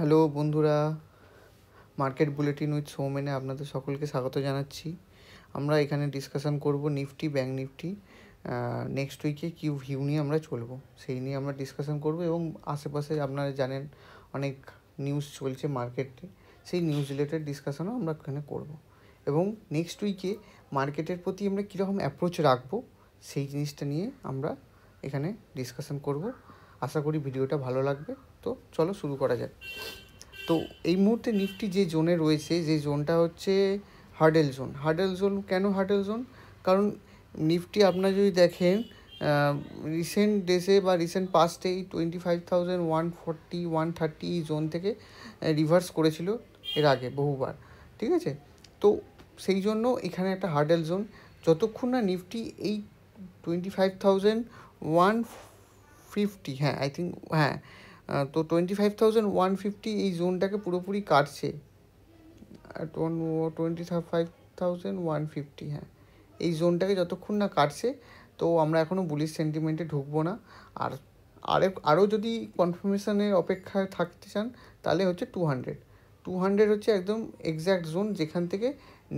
Hello বন্ধুরা, market bulletin with সৌমেনে আপনাদের সকলকে স্বাগত জানাচ্ছি। আমরা এখানে ডিসকাশন করব নিফটি, ব্যাঙ্ক নিফটি নেক্সট উইকে কি ভিউ নিয়ে আমরা চলবো সেই নিয়ে আমরা ডিসকাশন করব। এবং আশেপাশে আপনারা জানেন অনেক নিউজ চলছে মার্কেটে, সেই নিউজ রিলেটেড ডিসকাশনও আমরা এখানে করব। এবং নেক্সট উইকে মার্কেটের প্রতি আমরা কীরকম অ্যাপ্রোচ রাখবো সেই জিনিসটা নিয়ে আমরা এখানে ডিসকাশন করব। আশা করি ভিডিওটা ভালো লাগবে। তো চলো শুরু করা যাক। তো এই মুহূর্তে নিফটি যে জোনে রয়েছে, যে জোনটা হচ্ছে হার্ডেল জোন। হার্ডেল জোন কেন হার্ডেল জোন? কারণ নিফটি আপনারা যদি দেখেন রিসেন্ট ডেসে বা রিসেন্ট পাস্টেই 25,140 130 এই জোন থেকে রিভার্স করেছিল এর আগে বহুবার, ঠিক আছে? তো সেই জন্য এখানে একটা হার্ডেল জোন। যতক্ষণ না নিফটি এই 25,150, হ্যাঁ আই থিঙ্ক, হ্যাঁ, তো 25,150 এই জোনটাকে পুরোপুরি কাটছে। 25,150, হ্যাঁ, এই জোনটাকে যতক্ষণ না কাটছে তো আমরা এখনও বুলিশ সেন্টিমেন্টে ঢুকবো না। আর আরও যদি কনফার্মেশনের অপেক্ষায় থাকতে চান তাহলে হচ্ছে 200 হচ্ছে একদম এক্স্যাক্ট জোন যেখান থেকে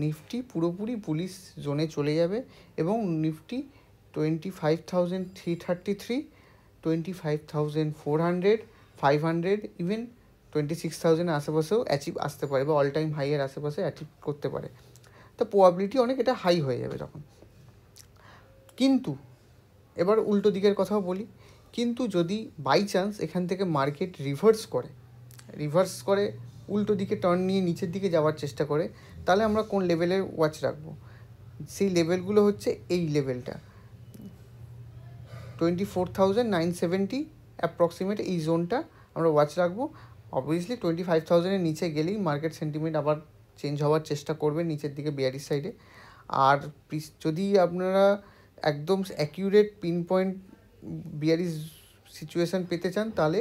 নিফটি পুরোপুরি বুলিশ জোনে চলে যাবে এবং নিফটি 25,333, 25,400, 500, ইভেন 26,000 আশেপাশেও অ্যাচিভ আসতে পারে বা অল টাইম হাইয়ের আশেপাশে অ্যাচিভ করতে পারে। তো প্রবাবিলিটি অনেক এটা হাই হয়ে যাবে তখন। কিন্তু এবার উল্টো দিকের কথাও বলি, কিন্তু যদি বাই চান্স এখান থেকে মার্কেট রিভার্স করে উল্টো দিকে টার্ন নিয়ে নিচের দিকে যাওয়ার চেষ্টা করে, তাহলে আমরা কোন লেভেলের ওয়াচ রাখবো? সেই লেভেলগুলো হচ্ছে এই লেভেলটা 24,970 অ্যাপ্রক্সিমেট, এই জোনটা আমরা ওয়াচ রাখবো। অবভিয়াসলি 25,000-এর নিচে গেলেই মার্কেট সেন্টিমেন্ট আবার চেঞ্জ হওয়ার চেষ্টা করবে নিচের দিকে বিয়ারিশ সাইডে। আর যদি আপনারা একদম accurate pin point bearish situation পেতে চান তাহলে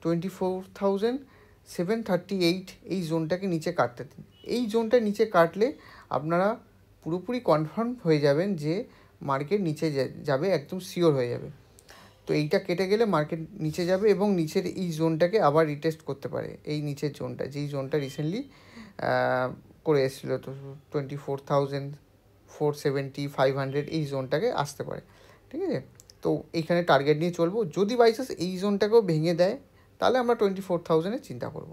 24,738 এই জোনটাকে নিচে কাটতে দিন। এই জোনটা নিচে কাটলে আপনারা পুরোপুরি কনফার্ম হয়ে যাবেন যে মার্কেট নিচে যাবে, একদম শিওর হয়ে যাবে। তো এইটা কেটে গেলে মার্কেট নিচে যাবে এবং নিচের এই জোনটাকে আবার রিটেস্ট করতে পারে। এই নিচের জোনটা, যেই জোনটা রিসেন্টলি করে এসেছিলো, তো 24,470, 500 এই জোনটাকে আসতে পারে, ঠিক আছে? তো এইখানে টার্গেট নিয়ে চলবো। যদি বাইচান্স এই জোনটাকেও ভেঙে দেয় তাহলে আমরা 24,000-এর চিন্তা করব।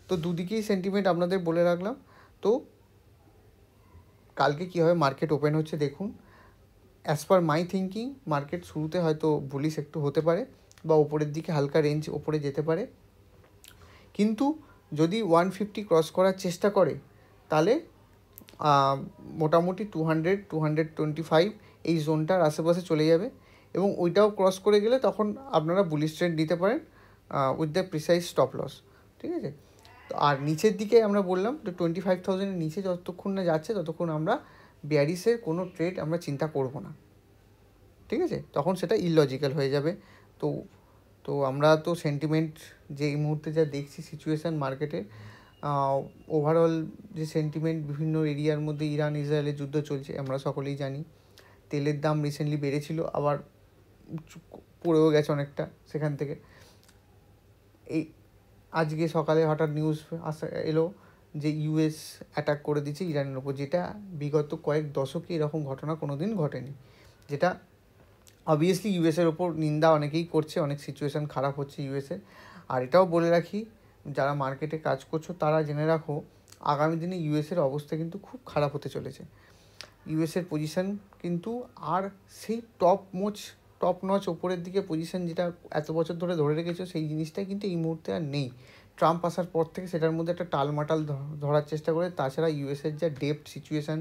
তো দুদিকেই সেন্টিমেন্ট আপনাদের বলে রাখলাম। তো কালকে কী হবে, মার্কেট ওপেন হচ্ছে দেখুন। As per my thinking market শুরুতে হয়তো বুলিশ একটু হতে পারে বা ওপরের দিকে হালকা রেঞ্জ ওপরে যেতে পারে, কিন্তু যদি 150 ক্রস করার চেষ্টা করে তাহলে মোটামুটি 200, 225 এই জোনটার আশেপাশে চলে যাবে এবং ওইটাও ক্রস করে গেলে তখন আপনারা বুলিশ ট্রেন্ড নিতে পারেন with the precise stop loss, ঠিক আছে? তো আর নিচের দিকে আমরা বললাম যে 25,000-এর নিচে যতক্ষণ না যাচ্ছে ততক্ষণ আমরা বিয়ারিশের কোনো ট্রেড আমরা চিন্তা করব না, ঠিক আছে? তখন সেটা ইললজিক্যাল হয়ে যাবে। তো তো আমরা তো সেন্টিমেন্ট যে এই মুহূর্তে যা দেখছি সিচুয়েশান মার্কেটে, ওভারঅল যে সেন্টিমেন্ট বিভিন্ন এরিয়ার মধ্যে ইরান ইসরায়েলের যুদ্ধ চলছে আমরা সকলেই জানি। তেলের দাম রিসেন্টলি বেড়েছিল, আবার পড়েও গেছে অনেকটা সেখান থেকে। এই আজকে সকালে হঠাৎ নিউজ এলো যে ইউএস অ্যাটাক করে দিচ্ছে ইরানের ওপর, যেটা বিগত কয়েক দশকে এরকম ঘটনা কোনো দিন ঘটেনি। যেটা অবভিয়াসলি ইউএসের ওপর নিন্দা অনেকেই করছে, অনেক সিচুয়েশান খারাপ হচ্ছে ইউএসের। আর এটাও বলে রাখি, যারা মার্কেটে কাজ করছো তারা জেনে রাখো আগামী দিনে ইউএসের অবস্থা কিন্তু খুব খারাপ হতে চলেছে। ইউএসের পজিশান কিন্তু আর সেই টপ নচ ওপরের দিকে পজিশান যেটা এত বছর ধরে ধরে রেখেছো সেই জিনিসটাই কিন্তু এই মুহূর্তে আর নেই। ট্রাম্প আসার পর থেকে সেটার মধ্যে একটা টালমাটাল ধরার চেষ্টা করে। তাছাড়া ইউএসের যা ডেপ্ট সিচুয়েশান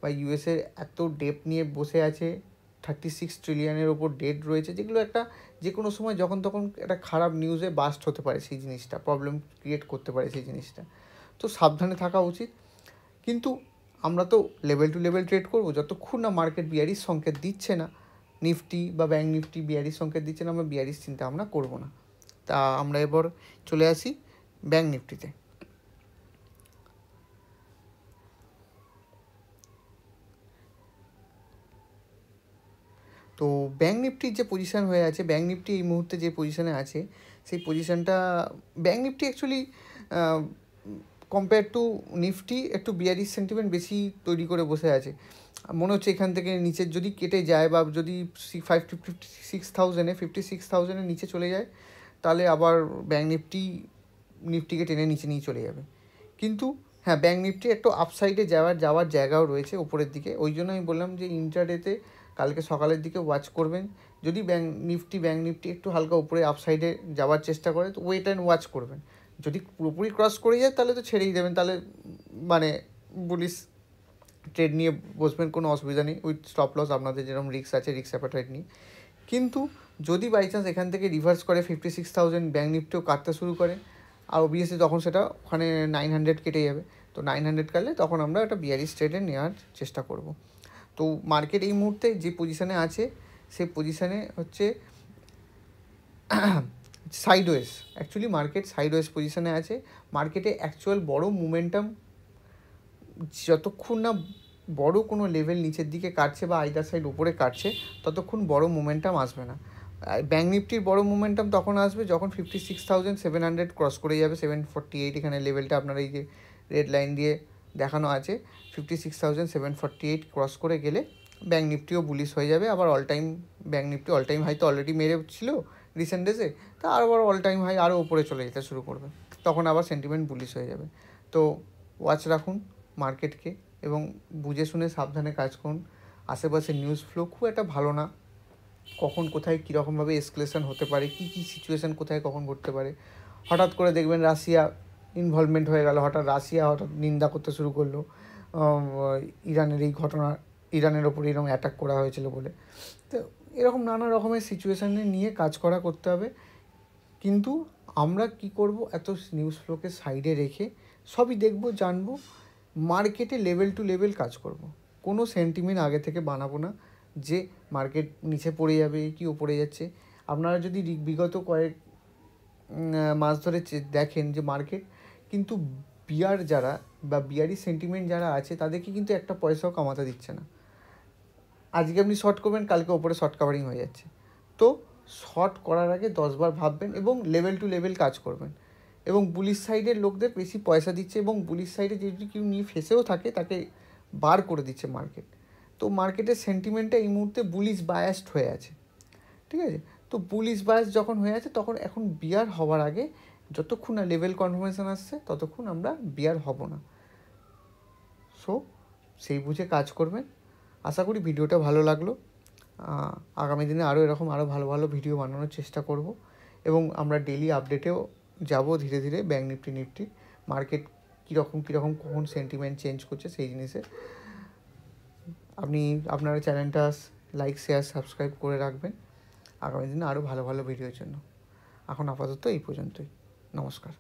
বা ইউএসের এত ডেপ্ট নিয়ে বসে আছে, 36 ট্রিলিয়নের ওপর ডেট রয়েছে, যেগুলো একটা যে কোনো সময় যখন তখন একটা খারাপ নিউজে বাস্ট হতে পারে, সেই জিনিসটা প্রবলেম ক্রিয়েট করতে পারে সেই জিনিসটা। তো সাবধানে থাকা উচিত। কিন্তু আমরা তো লেভেল টু লেভেল ট্রেড করবো যতক্ষণ না মার্কেট বিয়ারিশ সংকেত দিচ্ছে না। নিফটি বা ব্যাঙ্ক নিফটি বিয়ারিশ সংকেত দিচ্ছে না, আমরা বিয়ারিশ চিন্তা আমরা করবো না। তা আমরা এবার চলে আসি ব্যাঙ্ক নিফটিতে। তো ব্যাঙ্ক নিফটির যে পজিশান হয়ে আছে, ব্যাঙ্ক নিফটি এই মুহূর্তে যে পজিশানে আছে সেই পজিশনটা bank Nifty actually compare to Nifty একটু বিয়ারিশ সেন্টিমেন্ট বেশি তৈরি করে বসে আছে। মনে হচ্ছে এখান থেকে নিচের যদি কেটে যায় বা যদি 56,000-এর নিচে চলে যায়, তাহলে আবার ব্যাঙ্ক নিফটিকে টেনে নিচে নিয়ে চলে যাবে। কিন্তু হ্যাঁ, ব্যাঙ্ক নিফটি একটু আপসাইডে যাওয়ার জায়গাও রয়েছে উপরের দিকে। ওই জন্য আমি বললাম যে ইন্ট্রাডেতে কালকে সকালের দিকে ওয়াচ করবেন। যদি ব্যাঙ্ক নিফটি একটু হালকা উপরে আপসাইডে যাওয়ার চেষ্টা করে, তো ওয়েট অ্যান্ড ওয়াচ করবেন। যদি পুরোপুরি ক্রস করে যায় তাহলে তো ছেড়েই দেবেন, তাহলে মানে বুলিশ ট্রেড নিয়ে বসবেন, কোনো অসুবিধা নেই। উইথ স্টপ লস আপনাদের যেরকম রিস্ক আছে, রিস্ক অ্যাপাটাইট নিয়ে। কিন্তু যদি বাই চান্স এখান থেকে রিভার্স করে 56,000 ব্যাঙ্ক নিফটিও কাটতে শুরু করে, আর অবভিয়াসলি তখন সেটা ওখানে 900 কেটে যাবে। তো 900 কাটলে তখন আমরা একটা বিয়ারিশ ট্রেডে নেওয়ার চেষ্টা করব। তো মার্কেট এই মুহূর্তে যে পজিশানে আছে, সেই পজিশানে হচ্ছে সাইডওয়েজ। অ্যাকচুয়ালি মার্কেট সাইডওয়েজ পজিশানে আছে। মার্কেটে অ্যাকচুয়াল বড় মোমেন্টাম যতক্ষণ না বড় কোনো লেভেল নিচের দিকে কাটছে বা আইদার সাইড উপরে কাটছে, ততক্ষণ বড় মোমেন্টাম আসবে না। ব্যাঙ্ক নিফটির বড় মোমেন্টাম তখন আসবে যখন 56,700 ক্রস করে যাবে। 748 এখানে লেভেলটা আপনার এই যে রেড লাইন দিয়ে দেখানো আছে, 56,748 ক্রস করে গেলে ব্যাঙ্ক নিফটিও বুলিশ হয়ে যাবে। আবার bank Nifty all time high তো অলরেডি মেরে ছিল রিসেন্ট ডেজে, তা আবার অল টাইম হাই আরও উপরে চলে যেতে শুরু করবে, তখন আবার সেন্টিমেন্ট বুলিশ হয়ে যাবে। তো ওয়াচ রাখুন মার্কেটকে এবং বুঝে শুনে সাবধানে কাজ করুন। আশেপাশে নিউজ ফ্লো খুব একটা ভালো না, কখন কোথায় কীরকমভাবে এসকেলেশন হতে পারে, কী সিচুয়েশান কোথায় কখন ঘটতে পারে। হঠাৎ করে দেখবেন রাশিয়া ইনভলভমেন্ট হয়ে গেল, রাশিয়া হঠাৎ নিন্দা করতে শুরু করলো ইরানের এই ঘটনা, ইরানের ওপর এরকম অ্যাটাক করা হয়েছিল বলে। তো এরকম নানা রকমের সিচুয়েশানে নিয়ে কাজ করতে হবে। কিন্তু আমরা কি করব, এত নিউজ ফ্লোকে সাইডে রেখে সবই দেখব, জানবো, মার্কেটে লেভেল টু লেভেল কাজ করব। কোনো সেন্টিমেন্ট আগে থেকে বানাবো না যে মার্কেট নিচে পড়ে যাবে কি ওপরে যাচ্ছে। আপনারা যদি বিগত কয়েক মাস ধরে দেখেন যে মার্কেট কিন্তু যারা বা বিয়ারি সেন্টিমেন্ট যারা আছে তাদেরকে কিন্তু একটা পয়সাও কামাতে দিচ্ছে না। আজকে আপনি শর্ট করবেন, কালকে ওপরে শর্ট কাভারিং হয়ে যাচ্ছে। তো শর্ট করার আগে 10 বার ভাববেন এবং লেভেল টু লেভেল কাজ করবেন। এবং বুলিশ সাইডের লোকদের বেশি পয়সা দিচ্ছে এবং বুলিশ সাইডে যদি কেউ নিয়ে ফেসেও থাকে তাকে বার করে দিচ্ছে মার্কেট। তো মার্কেটের সেন্টিমেন্টটা এই মুহূর্তে বুলিশ বায়াসড হয়ে আছে, ঠিক আছে? তো বুলিশ বায়াস যখন হয়ে আছে, তখন এখন বিয়ার হওয়ার আগে যতক্ষণ না লেভেল কনফার্মেশন আসছে ততক্ষণ আমরা বিয়ার হব না। সো সেই বুঝে কাজ করবেন। আশা করি ভিডিওটা ভালো লাগলো। আগামী দিনে আরও ভালো ভালো ভিডিও বানানোর চেষ্টা করব এবং আমরা ডেলি আপডেটেও যাব ধীরে ধীরে ব্যাঙ্ক নিফটি মার্কেট কীরকম কখন সেন্টিমেন্ট চেঞ্জ করছে সেই জিনিসে। আপনারা চ্যানেলটা লাইক শেয়ার সাবস্ক্রাইব করে রাখবেন আগামী দিনে আরও ভালো ভালো ভিডিওর জন্য। এখন আপাতত এই পর্যন্তই। নমস্কার।